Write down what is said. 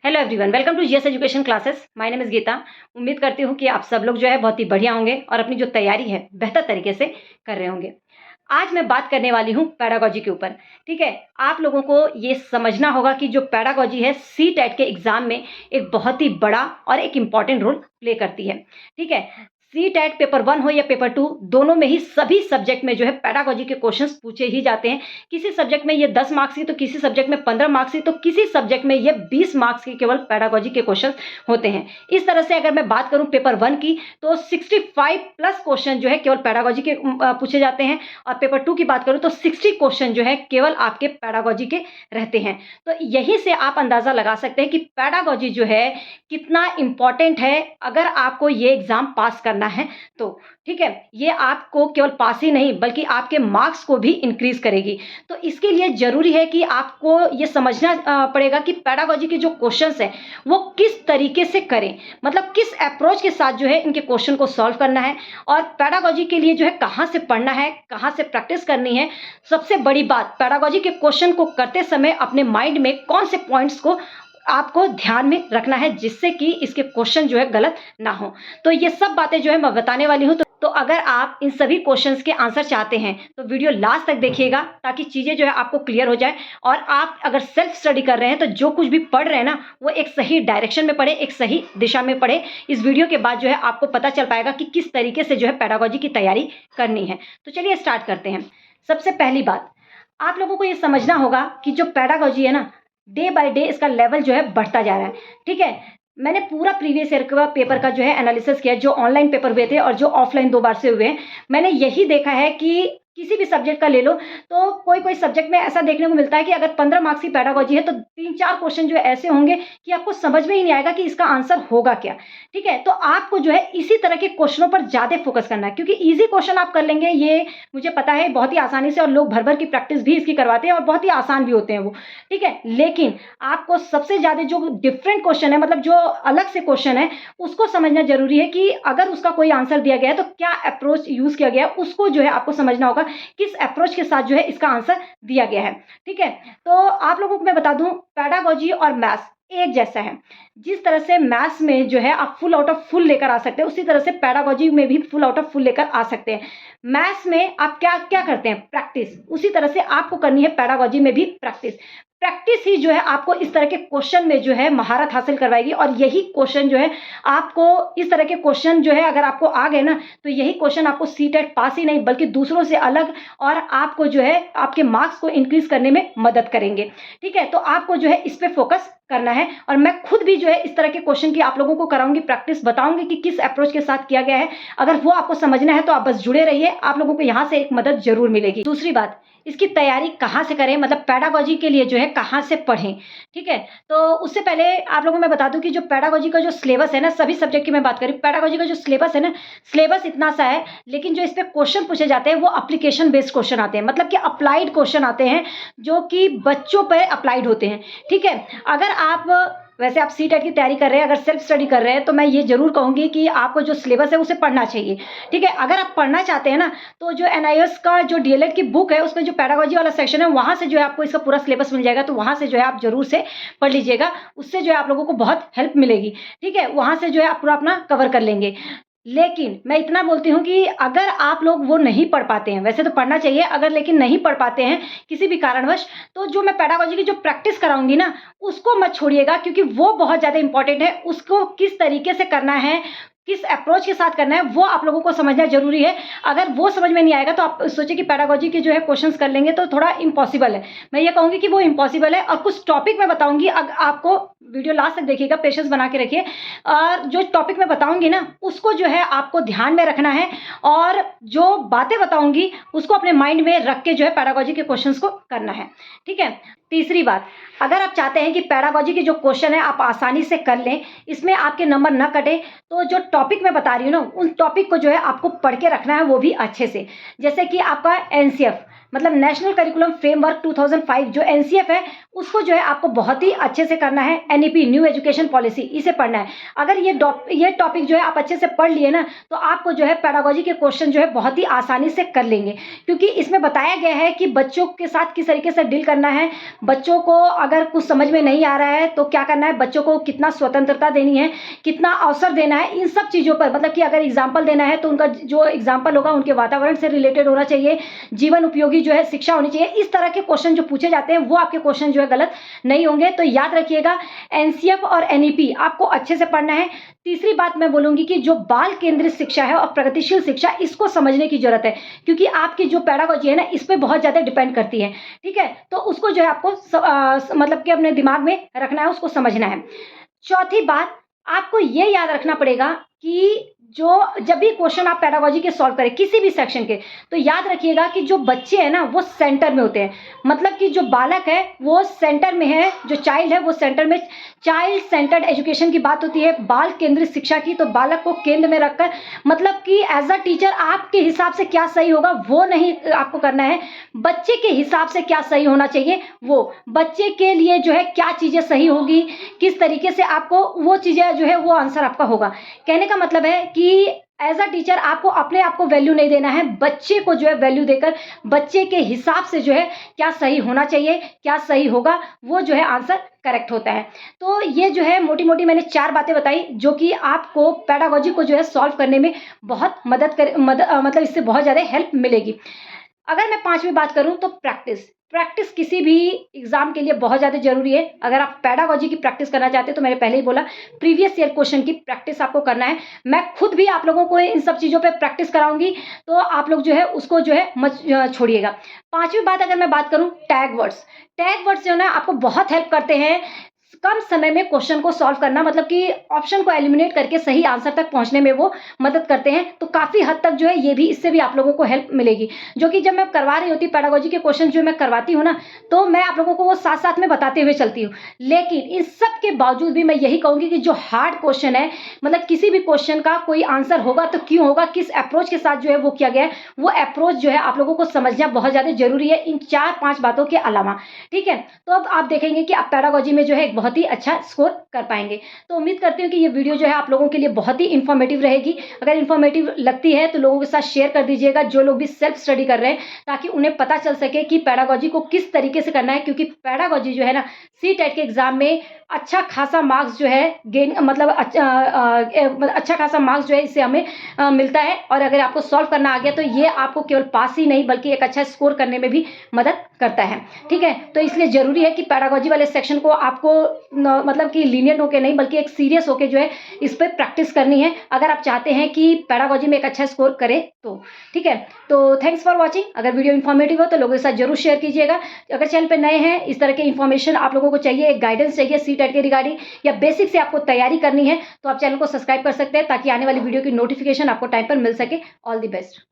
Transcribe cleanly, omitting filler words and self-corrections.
Hello everyone, welcome to GS education classes. My name is Geeta. उम्मीद करती हूँ कि आप सब लोग जो है बहुत ही बढ़िया होंगे और अपनी जो तैयारी है बेहतर तरीके से कर रहे होंगे। आज मैं बात करने वाली हूँ पैडागोजी के ऊपर। ठीक है, आप लोगों को ये समझना होगा कि जो पैडागोजी है सी टेट के एग्जाम में एक बहुत ही बड़ा और एक इम्पॉर्टेंट रोल प्ले करती है। ठीक है, सी टेट पेपर 1 हो या पेपर 2, दोनों में ही सभी सब्जेक्ट में जो है पैडागोजी के क्वेश्चंस पूछे ही जाते हैं। किसी सब्जेक्ट में ये 10 मार्क्स की, तो किसी सब्जेक्ट में 15 मार्क्स की, तो किसी सब्जेक्ट में ये 20 मार्क्स की केवल पैडागोजी के क्वेश्चन होते हैं। इस तरह से अगर मैं बात करूं पेपर 1 की, तो 65 प्लस क्वेश्चन जो है केवल पैडागोजी के पूछे जाते हैं। और पेपर 2 की बात करूं तो 60 क्वेश्चन जो है केवल आपके पैडागोजी के रहते हैं। तो यही से आप अंदाजा लगा सकते हैं कि पैडागोजी जो है कितना इंपॉर्टेंट है अगर आपको ये एग्जाम पास करना है तो। ठीक है, ये आपको केवल पास ही नहीं बल्कि आपके मार्क्स को भी इंक्रीज करेगी। तो इसके लिए जरूरी है कि आपको ये समझना पड़ेगा कि पैडागोजी के जो क्वेश्चंस हैं वो किस तरीके से करें, मतलब किस अप्रोच के साथ जो है इनके क्वेश्चन को सॉल्व करना है। और पैडागोजी के लिए जो है कहाँ से पढ़ना है, कहाँ से प्रैक्टिस करनी है। सबसे बड़ी बात, पैडागोजी के क्वेश्चन को करते समय अपने माइंड में कौन से पॉइंट्स को आपको ध्यान में रखना है जिससे कि इसके क्वेश्चन जो है गलत ना हो। तो ये सब बातें जो है मैं बताने वाली हूँ। तो अगर आप इन सभी क्वेश्चंस के आंसर चाहते हैं तो वीडियो लास्ट तक देखिएगा ताकि चीजें जो है आपको क्लियर हो जाए। और आप अगर सेल्फ स्टडी कर रहे हैं तो जो कुछ भी पढ़ रहे हैं ना वो एक सही डायरेक्शन में पढ़े, एक सही दिशा में पढ़े। इस वीडियो के बाद जो है आपको पता चल पाएगा कि किस तरीके से जो है पैडागोजी की तैयारी करनी है। तो चलिए स्टार्ट करते हैं। सबसे पहली बात, आप लोगों को ये समझना होगा कि जो पैडागोजी है ना, डे बाय डे इसका लेवल जो है बढ़ता जा रहा है। ठीक है, मैंने पूरा प्रीवियस ईयर का पेपर का जो है एनालिसिस किया, जो ऑनलाइन पेपर हुए थे और जो ऑफलाइन 2 बार से हुए हैं। मैंने यही देखा है कि किसी भी सब्जेक्ट का ले लो तो कोई कोई सब्जेक्ट में ऐसा देखने को मिलता है कि अगर 15 मार्क्स की पैडागोजी है तो 3-4 क्वेश्चन जो ऐसे होंगे कि आपको समझ में ही नहीं आएगा कि इसका आंसर होगा क्या। ठीक है, तो आपको जो है इसी तरह के क्वेश्चनों पर ज्यादा फोकस करना है, क्योंकि इजी क्वेश्चन आप कर लेंगे, ये मुझे पता है बहुत ही आसानी से, और लोग भर भर की प्रैक्टिस भी इसकी करवाते हैं और बहुत ही आसान भी होते हैं वो। ठीक है, लेकिन आपको सबसे ज्यादा जो डिफरेंट क्वेश्चन है, मतलब जो अलग से क्वेश्चन है, उसको समझना जरूरी है कि अगर उसका कोई आंसर दिया गया है तो क्या अप्रोच यूज किया गया है, उसको जो है आपको समझना होगा किस अप्रोच के साथ जो है इसका आंसर दिया गया है। ठीक है, तो आप लोगों को मैं बता दूं, पैडागोजी और मैथ्स एक जैसा है। जिस तरह से मैथ्स में जो है आप फुल आउट ऑफ फुल लेकर आ सकते हैं, उसी तरह से पैडागोजी में भी फुल आउट ऑफ फुल लेकर आ सकते हैं। मैथ्स में आप क्या क्या करते हैं, प्रैक्टिस, उसी तरह से आपको करनी है पैडागोजी में भी प्रैक्टिस। प्रैक्टिस ही जो है आपको इस तरह के क्वेश्चन में जो है महारत हासिल करवाएगी। और यही क्वेश्चन जो है आपको, इस तरह के क्वेश्चन जो है अगर आपको आ गए ना, तो यही क्वेश्चन आपको सी टेट पास ही नहीं बल्कि दूसरों से अलग और आपको जो है आपके मार्क्स को इंक्रीज करने में मदद करेंगे। ठीक है, तो आपको जो है इस पे फोकस करना है। और मैं खुद भी जो है इस तरह के क्वेश्चन की आप लोगों को कराऊंगी प्रैक्टिस, बताऊंगी कि किस अप्रोच के साथ किया गया है। अगर वो आपको समझना है तो आप बस जुड़े रहिए, आप लोगों को यहाँ से एक मदद जरूर मिलेगी। दूसरी बात, इसकी तैयारी कहाँ से करें, मतलब पैडागोजी के लिए जो है कहाँ से पढ़ें। ठीक है, तो उससे पहले आप लोगों को मैं बता दूं कि जो पैडागोजी का जो सिलेबस है ना, सभी सब्जेक्ट की मैं बात करी, पैडागोजी का जो सिलेबस है ना, सिलेबस इतना सा है, लेकिन जो इस पे क्वेश्चन पूछे जाते हैं वो एप्लीकेशन बेस्ड क्वेश्चन आते हैं, मतलब कि अप्लाइड क्वेश्चन आते हैं जो कि बच्चों पर अप्लाइड होते हैं। ठीक है, अगर आप वैसे आप सी टेट की तैयारी कर रहे हैं, अगर सेल्फ स्टडी कर रहे हैं, तो मैं ये जरूर कहूंगी कि आपको जो सिलेबस है उसे पढ़ना चाहिए। ठीक है, अगर आप पढ़ना चाहते हैं ना, तो जो एनआईएस का जो डीएलएड की बुक है उसमें जो पैडागोजी वाला सेक्शन है वहां से जो है आपको इसका पूरा सिलेबस मिल जाएगा। तो वहां से जो है आप जरूर से पढ़ लीजिएगा, उससे जो है आप लोगों को बहुत हेल्प मिलेगी। ठीक है, वहां से जो है आप पूरा अपना कवर कर लेंगे। लेकिन मैं इतना बोलती हूँ कि अगर आप लोग वो नहीं पढ़ पाते हैं, वैसे तो पढ़ना चाहिए, अगर लेकिन नहीं पढ़ पाते हैं किसी भी कारणवश, तो जो मैं पैडागोजी की जो प्रैक्टिस कराऊंगी ना उसको मत छोड़िएगा, क्योंकि वो बहुत ज्यादा इंपॉर्टेंट है। उसको किस तरीके से करना है, किस अप्रोच के साथ करना है, वो आप लोगों को समझना जरूरी है। अगर वो समझ में नहीं आएगा तो आप सोचे कि पैडागोजी के जो है क्वेश्चंस कर लेंगे तो थोड़ा इम्पॉसिबल है। मैं ये कहूंगी कि वो इम्पॉसिबल है। और कुछ टॉपिक मैं बताऊंगी, आपको वीडियो लास्ट तक देखिएगा, पेशेंस बना के रखिए। और जो टॉपिक मैं बताऊंगी ना उसको जो है आपको ध्यान में रखना है, और जो बातें बताऊंगी उसको अपने माइंड में रख के जो है पैडागोजी के क्वेश्चंस को करना है। ठीक है, तीसरी बात, अगर आप चाहते हैं कि पैडागोजी के जो क्वेश्चन है आप आसानी से कर लें, इसमें आपके नंबर न कटे, तो जो टॉपिक मैं बता रही हूँ ना उन टॉपिक को जो है आपको पढ़ के रखना है, वो भी अच्छे से। जैसे कि आपका एनसीएफ, मतलब नेशनल करिकुलम फ्रेमवर्क 2005 जो एनसीएफ है, उसको जो है आपको बहुत ही अच्छे से करना है। एनईपी न्यू एजुकेशन पॉलिसी, इसे पढ़ना है। अगर ये टॉपिक जो है आप अच्छे से पढ़ लिए ना, तो आपको जो है पेडागोजी के क्वेश्चन जो है बहुत ही आसानी से कर लेंगे, क्योंकि इसमें बताया गया है कि बच्चों के साथ किस तरीके से डील करना है। बच्चों को अगर कुछ समझ में नहीं आ रहा है तो क्या करना है, बच्चों को कितना स्वतंत्रता देनी है, कितना अवसर देना है, इन सब चीज़ों पर, मतलब कि अगर एग्जाम्पल देना है तो उनका जो एग्जाम्पल होगा उनके वातावरण से रिलेटेड होना चाहिए, जीवन उपयोगी जो है शिक्षा होनी चाहिए। इस तरह के क्वेश्चन जो पूछे जाते हैं वो आपके क्वेश्चन जो है गलत नहीं होंगे। तो याद रखिएगा, एनसीएफ और एनईपी आपको अच्छे से पढ़ना है। तीसरी बात मैं बोलूंगी कि जो बाल केंद्रित शिक्षा है और प्रगतिशील शिक्षा, इसको समझने की जरूरत है, क्योंकि आपकी जो पेडागोजी है ना, इस पे बहुत ज्यादा डिपेंड करती है। ठीक है, तो उसको जो है आपको मतलब कि अपने दिमाग में रखना है, उसको समझना है। चौथी बात, आपको ये याद रखना पड़ेगा कि जब भी क्वेश्चन आप पेडागोजी के सॉल्व करें किसी भी सेक्शन के, तो याद रखिएगा कि जो बच्चे हैं ना वो सेंटर में होते हैं। मतलब कि जो बालक है वो सेंटर में है, जो चाइल्ड है वो सेंटर में। चाइल्ड सेंटर्ड एजुकेशन की बात होती है, बाल केंद्रित शिक्षा की। तो बालक को केंद्र में रखकर, मतलब कि एज अ टीचर आपके हिसाब से क्या सही होगा वो नहीं आपको करना है, बच्चे के हिसाब से क्या सही होना चाहिए, वो बच्चे के लिए जो है क्या चीज़ें सही होगी, किस तरीके से आपको वो चीज़ें जो है वो आंसर आपका होगा। कहने का मतलब है कि एज अ टीचर आपको अपने आप को वैल्यू नहीं देना है, बच्चे को जो है वैल्यू देकर बच्चे के हिसाब से जो है क्या सही होना चाहिए, क्या सही होगा, वो जो है आंसर करेक्ट होता है। तो ये जो है मोटी मोटी मैंने 4 बातें बताई जो कि आपको पेडागोजी को जो है सॉल्व करने में बहुत मतलब इससे बहुत ज़्यादा हेल्प मिलेगी। अगर मैं 5वीं बात करूं तो प्रैक्टिस किसी भी एग्जाम के लिए बहुत ज़्यादा जरूरी है। अगर आप पेडागोजी की प्रैक्टिस करना चाहते हैं तो मैंने पहले ही बोला, प्रीवियस ईयर क्वेश्चन की प्रैक्टिस आपको करना है। मैं खुद भी आप लोगों को इन सब चीज़ों पे प्रैक्टिस कराऊंगी, तो आप लोग जो है उसको जो है मत छोड़िएगा। 5वीं बात अगर मैं बात करूं, टैग वर्ड्स जो है ना आपको बहुत हेल्प करते हैं कम समय में क्वेश्चन को सॉल्व करना, मतलब कि ऑप्शन को एलिमिनेट करके सही आंसर तक पहुंचने में वो मदद करते हैं। तो काफ़ी हद तक जो है ये भी, इससे भी आप लोगों को हेल्प मिलेगी। जो कि जब मैं करवा रही होती पेडागोजी के क्वेश्चन जो मैं करवाती हूँ ना, तो मैं आप लोगों को वो साथ साथ में बताते हुए चलती हूँ। लेकिन इन सब के बावजूद भी मैं यही कहूँगी कि जो हार्ड क्वेश्चन है, मतलब किसी भी क्वेश्चन का कोई आंसर होगा तो क्यों होगा, किस अप्रोच के साथ जो है वो किया गया है, वो अप्रोच जो है आप लोगों को समझना बहुत ज़्यादा जरूरी है, इन 4-5 बातों के अलावा। ठीक है, तो अब आप देखेंगे कि आप पेडागोजी में जो है एक बहुत ही अच्छा स्कोर कर पाएंगे। तो उम्मीद करती हूँ कि ये वीडियो जो है आप लोगों के लिए बहुत ही इंफॉर्मेटिव रहेगी। अगर इंफॉर्मेटिव लगती है तो लोगों के साथ शेयर कर दीजिएगा, जो लोग भी सेल्फ स्टडी कर रहे हैं, ताकि उन्हें पता चल सके कि पेडागोजी को किस तरीके से करना है। क्योंकि पेडागोजी जो है ना, सीटेट के एग्जाम में अच्छा खासा मार्क्स जो है मतलब अच्छा खासा मार्क्स जो है इससे हमें मिलता है। और अगर आपको सॉल्व करना आ गया तो ये आपको केवल पास ही नहीं बल्कि एक अच्छा स्कोर करने में भी मदद करता है। ठीक है, तो इसलिए जरूरी है कि पेडागोजी वाले सेक्शन को आपको मतलब कि लीनियंट होके नहीं बल्कि एक सीरियस होके जो है इस पर प्रैक्टिस करनी है, अगर आप चाहते हैं कि पेडागोजी में एक अच्छा स्कोर करें तो। ठीक है, तो थैंक्स फॉर वॉचिंग। अगर वीडियो इन्फॉर्मेटिव हो तो लोगों के साथ जरूर शेयर कीजिएगा। अगर चैनल पे नए हैं, इस तरह के इन्फॉर्मेशन आप लोगों को चाहिए, एक गाइडेंस चाहिए सीटेट के रिगार्डिंग या बेसिक से आपको तैयारी करनी है, तो आप चैनल को सब्सक्राइब कर सकते हैं ताकि आने वाली वीडियो की नोटिफिकेशन आपको टाइम पर मिल सके। All the best.